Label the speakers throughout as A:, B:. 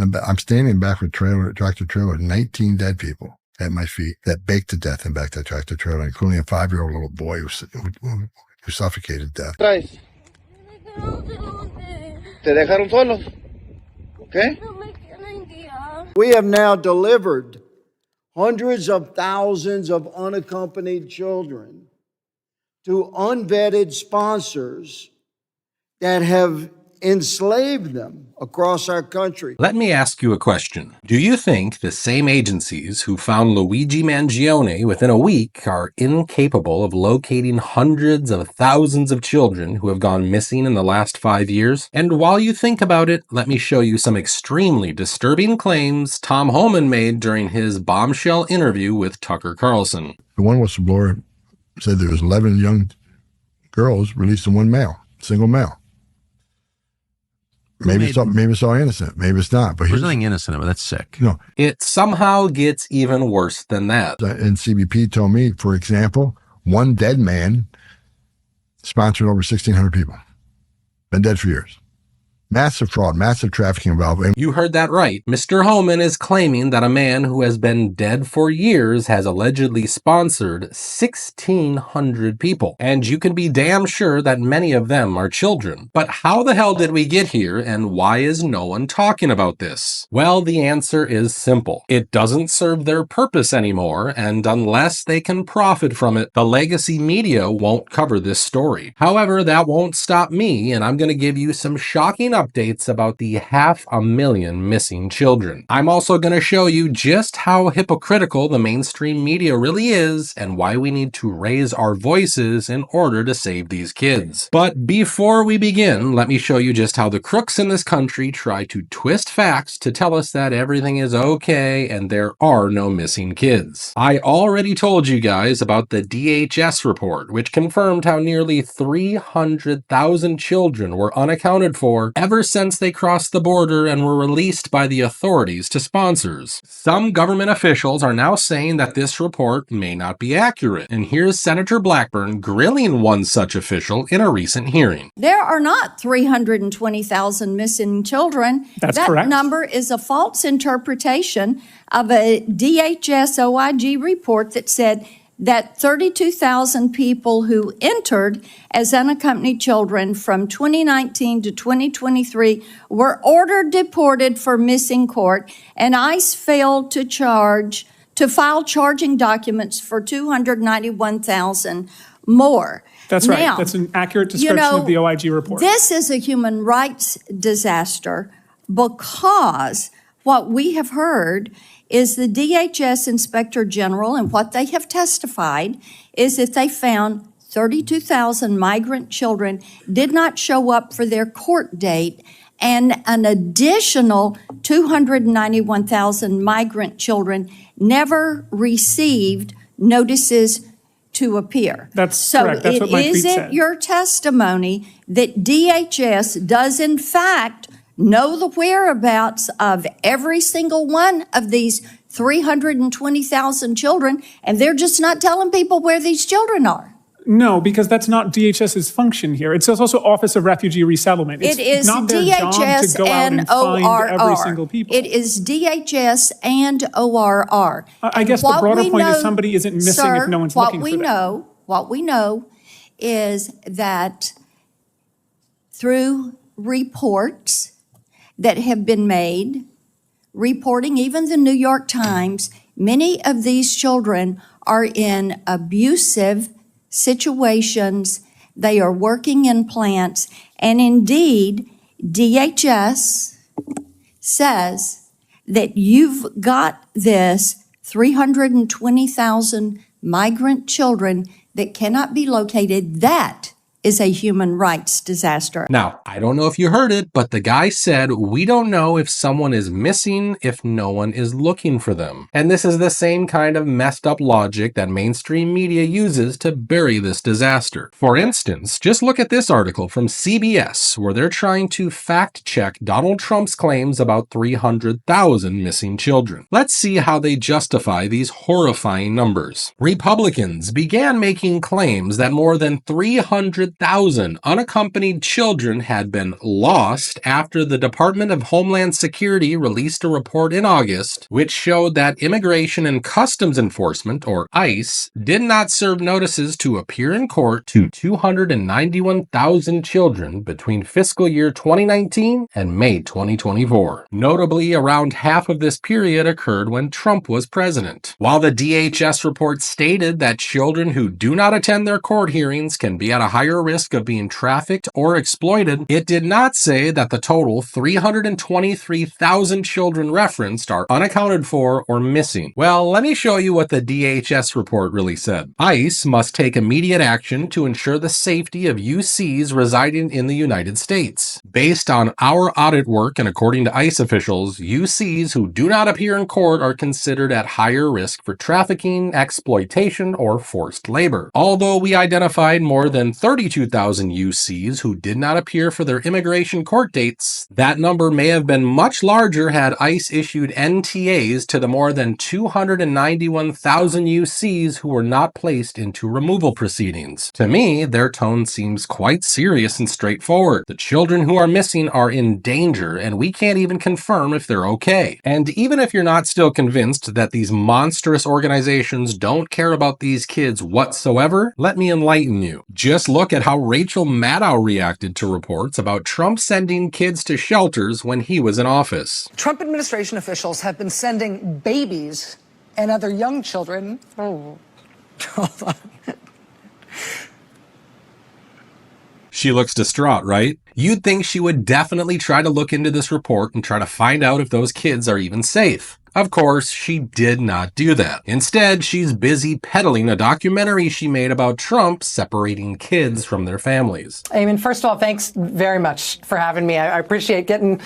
A: I'm standing in back of a tractor trailer, 19 dead people at my feet that baked to death in back of that tractor trailer, including a 5-year-old little boy who suffocated to death.
B: Traes. Te dejaron solos. Okay?
C: We have now delivered hundreds of thousands of unaccompanied children to unvetted sponsors that have enslaved them across our country.
D: Let me ask you a question. Do you think the same agencies who found Luigi Mangione within a week are incapable of locating hundreds of thousands of children who have gone missing in the last 5 years? And while you think about it, let me show you some extremely disturbing claims Tom Homan made during his bombshell interview with Tucker Carlson.
A: The one whistleblower said there was 11 young girls released and one male, single male. Maybe it's all innocent. Maybe it's not. But
E: there's nothing innocent about it. That's sick.
A: No.
D: It somehow gets even worse than that.
A: And CBP told me, for example, one dead man sponsored over 1,600 people. Been dead for years. Massive fraud, massive trafficking involved.
D: You heard that right. Mr. Homan is claiming that a man who has been dead for years has allegedly sponsored 1,600 people. And you can be damn sure that many of them are children. But how the hell did we get here, and why is no one talking about this? Well, the answer is simple. It doesn't serve their purpose anymore, and unless they can profit from it, the legacy media won't cover this story. However, that won't stop me, and I'm going to give you some shocking updates about the 500,000 missing children. I'm also going to show you just how hypocritical the mainstream media really is and why we need to raise our voices in order to save these kids. But before we begin, let me show you just how the crooks in this country try to twist facts to tell us that everything is okay and there are no missing kids. I already told you guys about the DHS report, which confirmed how nearly 300,000 children were unaccounted for ever since they crossed the border and were released by the authorities to sponsors. Some government officials are now saying that this report may not be accurate, and here's Senator Blackburn grilling one such official in a recent hearing.
F: There are not 320,000 missing children.
G: That's correct.
F: That number is a false interpretation of a DHS OIG report that said that 32,000 people who entered as unaccompanied children from 2019 to 2023 were ordered deported for missing court, and ICE failed to file charging documents for 291,000 more.
G: That's right.
F: Now,
G: That's an accurate description of the OIG report.
F: This is a human rights disaster because what we have heard is the DHS Inspector General, and what they have testified is that they found 32,000 migrant children did not show up for their court date, and an additional 291,000 migrant children never received notices to appear.
G: That's correct. That's what my tweet said.
F: So is it your testimony that DHS does in fact know the whereabouts of every single one of these 320,000 children, and they're just not telling people where these children are?
G: No, because that's not DHS's function here. It's also Office of Refugee Resettlement. It's
F: it is
G: not their job
F: DHS
G: to go out
F: and
G: and find every single
F: ORR.
G: people.
F: It is DHS and ORR.
G: I guess the broader point is somebody isn't missing if no one's looking for them.
F: What we know is that through reports that have been made, reporting even the New York Times, many of these children are in abusive situations. They are working in plants, and indeed, DHS says that you've got this 320,000 migrant children that cannot be located. That is a human rights disaster.
D: Now, I don't know if you heard it, but the guy said, we don't know if someone is missing if no one is looking for them. And this is the same kind of messed up logic that mainstream media uses to bury this disaster. For instance, just look at this article from CBS, where they're trying to fact check Donald Trump's claims about 300,000 missing children. Let's see how they justify these horrifying numbers. Republicans began making claims that more than 300,000 600,000 unaccompanied children had been lost after the Department of Homeland Security released a report in August which showed that Immigration and Customs Enforcement, or ICE, did not serve notices to appear in court to 291,000 children between fiscal year 2019 and May 2024. Notably, around half of this period occurred when Trump was president. While the DHS report stated that children who do not attend their court hearings can be at a higher risk of being trafficked or exploited, it did not say that the total 323,000 children referenced are unaccounted for or missing. Well, let me show you what the DHS report really said. ICE must take immediate action to ensure the safety of UCs residing in the United States. Based on our audit work and according to ICE officials, UCs who do not appear in court are considered at higher risk for trafficking, exploitation, or forced labor. Although we identified more than 32,000 UCs who did not appear for their immigration court dates, that number may have been much larger had ICE issued NTAs to the more than 291,000 UCs who were not placed into removal proceedings. To me, their tone seems quite serious and straightforward. The children who are missing are in danger, and we can't even confirm if they're okay. And even if you're not still convinced that these monstrous organizations don't care about these kids whatsoever, let me enlighten you. Just look at how Rachel Maddow reacted to reports about Trump sending kids to shelters when he was in office.
E: Trump administration officials have been sending babies and other young children. Hold on.
D: She looks distraught, right? You'd think she would definitely try to look into this report and try to find out if those kids are even safe. Of course, she did not do that. Instead, she's busy peddling a documentary she made about Trump separating kids from their families.
E: Eamon, first of all, thanks very much for having me. I appreciate getting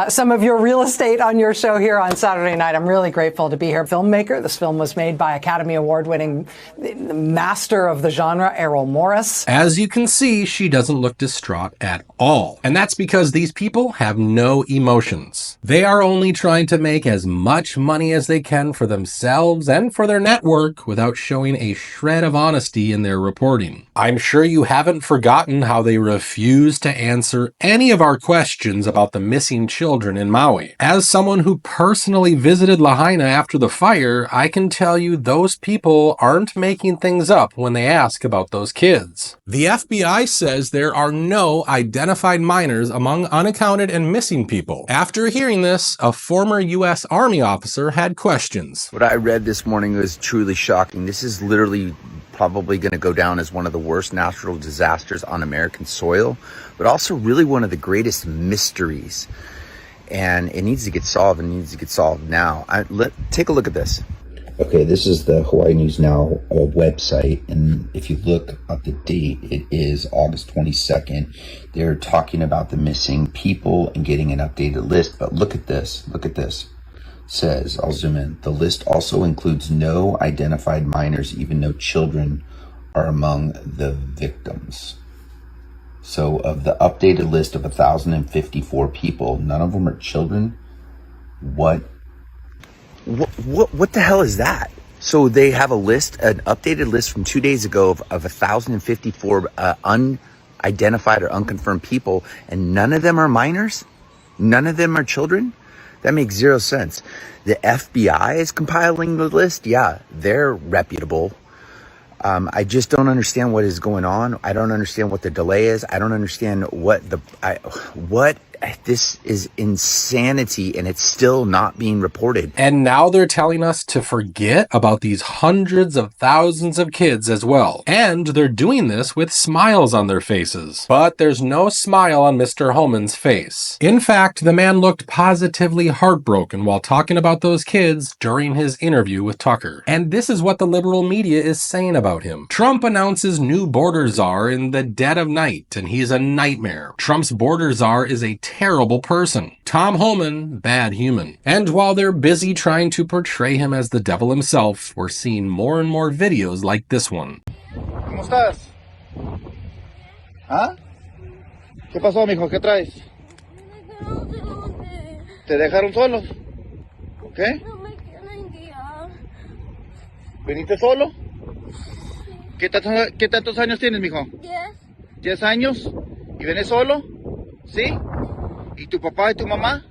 E: some of your real estate on your show here on Saturday night. I'm really grateful to be here. Filmmaker, this film was made by Academy Award-winning master of the genre, Errol Morris.
D: As you can see, she doesn't look distraught at all. And that's because these people have no emotions. They are only trying to make as much money as they can for themselves and for their network without showing a shred of honesty in their reporting. I'm sure you haven't forgotten how they refused to answer any of our questions about the missing children in Maui. As someone who personally visited Lahaina after the fire, I can tell you those people aren't making things up when they ask about those kids. The FBI says there are no identified minors among unaccounted and missing people. After hearing this, a former U.S. Army officer had questions.
H: What I read this morning was truly shocking. This is literally probably going to go down as one of the worst natural disasters on American soil, but also really one of the greatest mysteries. And it needs to get solved, and it needs to get solved now. Take a look at this.
I: Okay, this is the Hawaii News Now website, and if you look at the date, it is August 22nd. They're talking about the missing people and getting an updated list, but look at this. It says, I'll zoom in, the list also includes no identified minors, even though children are among the victims. So of the updated list of 1,054 people, none of them are children. What
H: What the hell is that? So they have a list, an updated list from 2 days ago of 1,054 unidentified or unconfirmed people, and none of them are minors? None of them are children? That makes zero sense. The FBI is compiling the list. Yeah, they're reputable. I just don't understand what is going on. I don't understand what the delay is. I don't understand this is insanity, and it's still not being reported.
D: And now they're telling us to forget about these hundreds of thousands of kids as well. And they're doing this with smiles on their faces. But there's no smile on Mr. Homan's face. In fact, the man looked positively heartbroken while talking about those kids during his interview with Tucker. And this is what the liberal media is saying about him. Trump announces new border czar in the dead of night, and he's a nightmare. Trump's border czar is a terrible person. Tom Homan, bad human. And while they're busy trying to portray him as the devil himself, we're seeing more and more videos like this one.
B: ¿Cómo estás? ¿Ah? ¿Qué pasó, mijo? ¿Qué traes? ¿Te dejaron solo? ¿Qué? ¿Viniste solo? ¿Qué tantos años tienes, mijo? 10 años. ¿Y vienes solo? ¿Sí? ¿Y tu papá y tu mamá?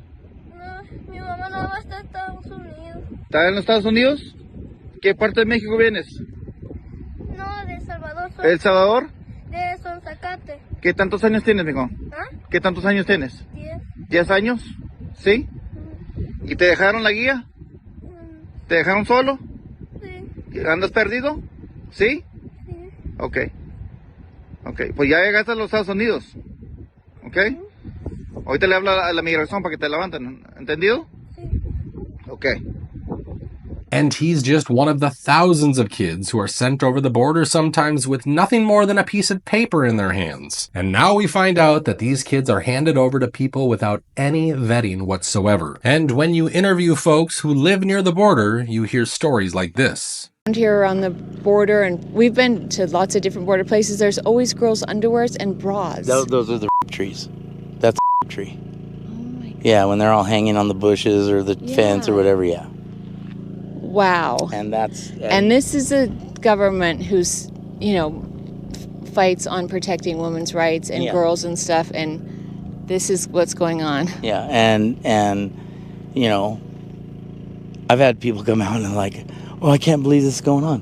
J: No, mi mamá no va a estar en Estados Unidos.
B: ¿Están en los Estados Unidos? ¿Qué parte de México vienes?
J: No, de El Salvador.
B: ¿El Salvador?
J: De Sonzacate.
B: ¿Qué tantos años tienes, mijo?
J: ¿Ah?
B: ¿Qué tantos años tienes?
J: 10.
B: ¿10 años? ¿Sí? ¿Y te dejaron la guía? ¿Te dejaron solo?
J: Sí.
B: ¿Andas perdido? ¿Sí?
J: Sí.
B: Ok. Ok, pues ya llegaste a los Estados Unidos. ¿Ok? Ahorita le hablo a la migración para que te levanten. ¿Entendido?
J: Sí.
B: Ok.
D: And he's just one of the thousands of kids who are sent over the border sometimes with nothing more than a piece of paper in their hands. And now we find out that these kids are handed over to people without any vetting whatsoever. And when you interview folks who live near the border, you hear stories like this.
K: Here on the border, and we've been to lots of different border places, there's always girls' underwears and bras.
L: Those are the trees. That's the tree. Oh my God. Yeah, when they're all hanging on the bushes or the fence or whatever, yeah.
K: Wow.
L: And that's...
K: And this is a government who's, you know, fights on protecting women's rights and girls and stuff, and this is what's going on.
L: Yeah, and you know, I've had people come out and like, oh, I can't believe this is going on.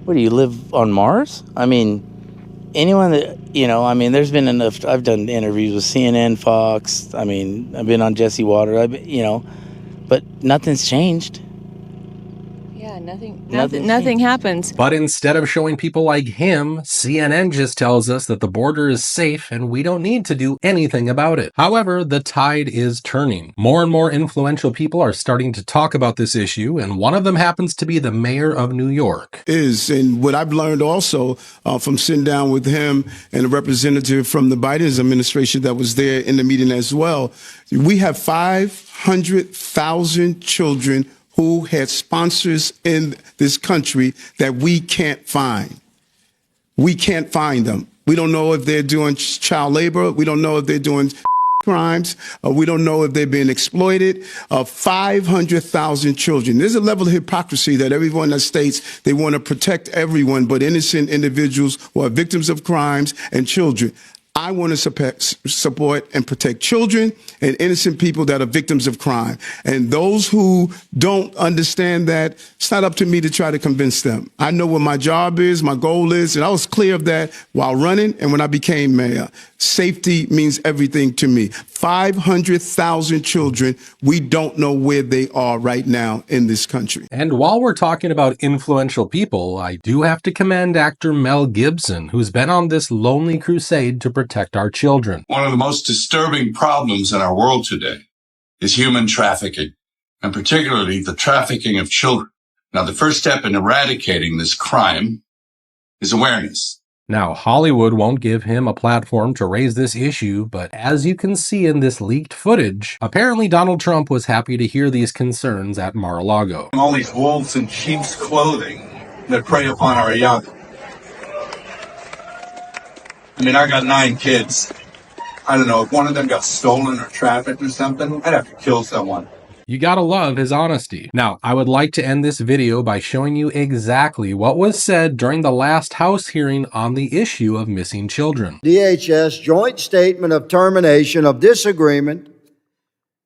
L: What, do you live on Mars? I mean, anyone that, you know, I mean, there's been enough, I've done interviews with CNN, Fox, I mean, I've been on Jesse Water, you know, but nothing's changed.
K: Yeah, nothing happens.
D: But instead of showing people like him, CNN just tells us that the border is safe and we don't need to do anything about it. However, the tide is turning. More and more influential people are starting to talk about this issue, and one of them happens to be the mayor of New York.
M: And what I've learned also from sitting down with him and a representative from the Biden administration that was there in the meeting as well, we have 500,000 children who had sponsors in this country that we can't find. We can't find them. We don't know if they're doing child labor. We don't know if they're doing crimes. We don't know if they're being exploited. 500,000 children. There's a level of hypocrisy that everyone that states they want to protect everyone, but innocent individuals who are victims of crimes and children. I want to support and protect children and innocent people that are victims of crime. And those who don't understand that, it's not up to me to try to convince them. I know what my job is, my goal is, and I was clear of that while running and when I became mayor. Safety means everything to me. 500,000 children, we don't know where they are right now in this country.
D: And while we're talking about influential people, I do have to commend actor Mel Gibson, who's been on this lonely crusade to protect our children.
N: One of the most disturbing problems in our world today is human trafficking, and particularly the trafficking of children. Now, the first step in eradicating this crime is awareness.
D: Now, Hollywood won't give him a platform to raise this issue, but as you can see in this leaked footage, apparently Donald Trump was happy to hear these concerns at Mar-a-Lago.
O: All these wolves in sheep's clothing that prey upon our young. I mean, I got 9 kids. I don't know, if one of them got stolen or trafficked or something, I'd have to kill someone.
D: You gotta love his honesty. Now, I would like to end this video by showing you exactly what was said during the last House hearing on the issue of missing children.
C: DHS joint statement of termination of this agreement,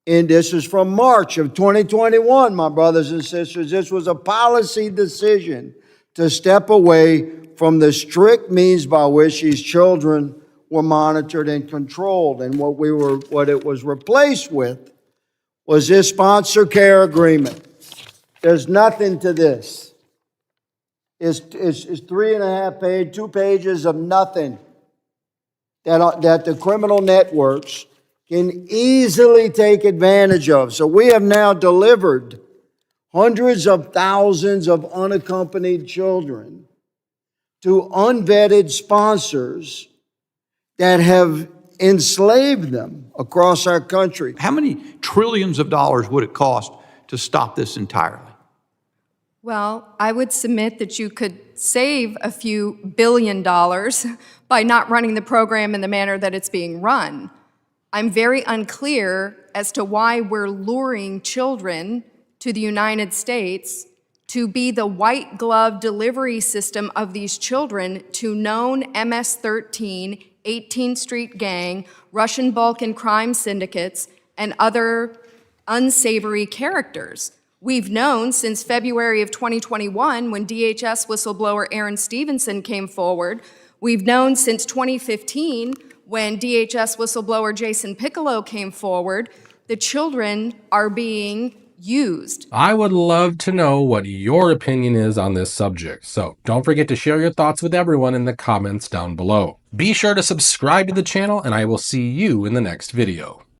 C: and this is from March of 2021, my brothers and sisters. This was a policy decision to step away from the strict means by which these children were monitored and controlled. And what it was replaced with was this sponsor care agreement. There's nothing to this. It's 3.5 pages, 2 pages of nothing that the criminal networks can easily take advantage of. So we have now delivered hundreds of thousands of unaccompanied children to unvetted sponsors that have enslaved them across our country.
P: How many trillions of dollars would it cost to stop this entirely?
Q: Well, I would submit that you could save a few $billion by not running the program in the manner that it's being run. I'm very unclear as to why we're luring children to the United States to be the white glove delivery system of these children to known MS-13, 18th Street Gang, Russian Balkan crime syndicates, and other unsavory characters. We've known since February of 2021 when DHS whistleblower Aaron Stevenson came forward. We've known since 2015 when DHS whistleblower Jason Piccolo came forward. The children are being used.
D: I would love to know what your opinion is on this subject, so don't forget to share your thoughts with everyone in the comments down below. Be sure to subscribe to the channel, and I will see you in the next video.